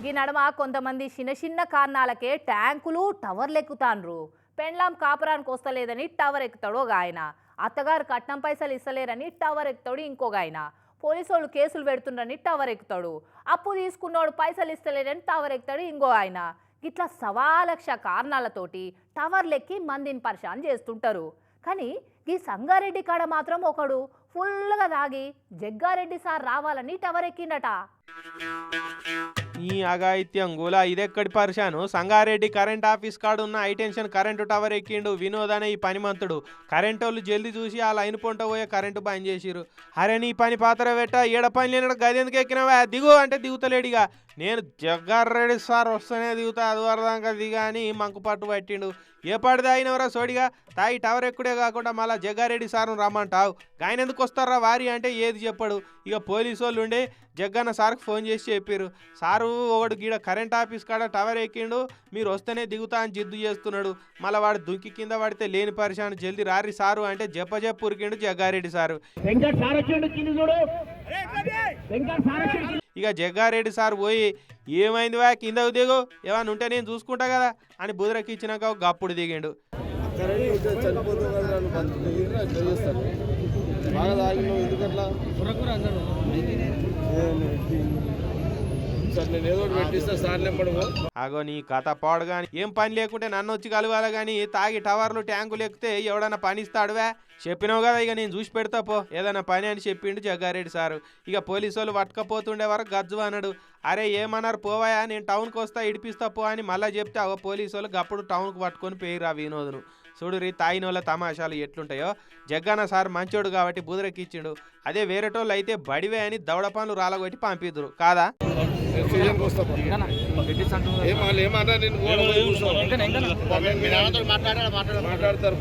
ఈ నడమ కొంతమంది చిన్న చిన్న కారణాలకే ట్యాంకులు టవర్లు ఎక్కుతాండ్రు. పెండ్లాం కాపురానికి వస్తలేదని టవర్ ఎక్కుతాడు ఒక ఆయన, అత్తగారు కట్నం పైసలు ఇస్తలేరని టవర్ ఎక్కుతాడు ఇంకొక ఆయన, పోలీసు వాళ్ళు కేసులు పెడుతుండ్రని టవర్ ఎక్కుతాడు, అప్పు తీసుకున్నోడు పైసలు ఇస్తలేరని టవర్ ఎక్కుతాడు ఇంకో ఆయన. ఇట్లా సవాలక్ష కారణాలతోటి టవర్లెక్కి మందిని పరిశాన్ చేస్తుంటారు. కానీ ఈ సంగారెడ్డి కాడ మాత్రం ఒకడు ఫుల్గా తాగి జగ్గారెడ్డి సార్ రావాలని టవర్ ఎక్కిండట. ఈ అఘాయిత్యం గోలా ఇదెక్కడి పరిశాను. సంగారెడ్డి కరెంట్ ఆఫీస్ కాడు ఉన్న హైటెన్షన్ కరెంటు టవర్ ఎక్కిండు వినోద్ అనే ఈ పనిమంతుడు. కరెంట్ వాళ్ళు జల్దీ చూసి ఆ లైన్ పొంట పోయే కరెంటు బంద్ చేసిరు. అరే నీ పని పాత్ర పెట్ట ఏడ పని లేనడు గది ఎందుకు ఎక్కినావా, దిగు అంటే దిగుతలేడిగా. నేను జగ్గారెడ్డి సార్ వస్తేనే దిగుతా, అది వరదాకా దిగా అని మంకు పట్టు పట్టిండు. ఏ పాటిది అయినవరా సోడిగా, తాయి టవర్ ఎక్కుడే కాకుండా మళ్ళీ జగ్గారెడ్డి సార్ను రమ్మంటావు, ఆయన ఎందుకు వస్తారా వారి అంటే ఏది చెప్పడు. ఇక పోలీసు వాళ్ళు ఉండే జగ్గన్న సార్కి ఫోన్ చేసి చెప్పారు. సారు ఒకడు గీడ కరెంట్ ఆఫీస్ కాడ టవర్ ఎక్కిండు, మీరు వస్తేనే దిగుతా అని జిద్దు చేస్తున్నాడు. మళ్ళీ వాడు దుంకి కింద పడితే లేని పరిశాను, జల్దీ రారి సారు అంటే చెప్ప ఉరికిండు జగ్గారెడ్డి సారు. ఇక జగ్గారెడ్డి సార్ పోయి ఏమైంది వా కిందకు దిగు, ఏమన్నా ఉంటే నేను చూసుకుంటా కదా అని బుదరకి ఇచ్చినాక గప్పుడు దిగిండు. అగో నీ కథ పాడు గాని, ఏం పని లేకుంటే నన్ను వచ్చి కలవాలి గాని తాగి టవర్లు ట్యాంకులు ఎక్కితే ఎవడన్నా పని ఇస్తాడువా, చెప్పినావు కదా ఇక నేను చూసి పెడతా పో ఏదైనా పని అని చెప్పిండు జగ్గారెడ్డి సారు. ఇక పోలీసు వాళ్ళు పట్టుకపోతుండే వరకు గజ్జు అన్నాడు. అరే ఏమన్నారు పోవాయా, నేను టౌన్కి వస్తా ఇడిపిస్తా పో అని మళ్ళీ చెప్తే అవ పోలీసు వాళ్ళు గప్పుడు టౌన్కి పట్టుకొని పోయిరా వినోదును. చూడురి తాయిన వాళ్ళ తమాషాలు ఎట్లుంటాయో. జగ్గన్న సార్ మంచోడు కాబట్టి బుదరకి ఇచ్చిండు, అదే వేరేటోళ్ళు అయితే బడివే అని దవడ పనులు రాలగొట్టి పంపిద్దురు కాదా. మాట్లాడతారు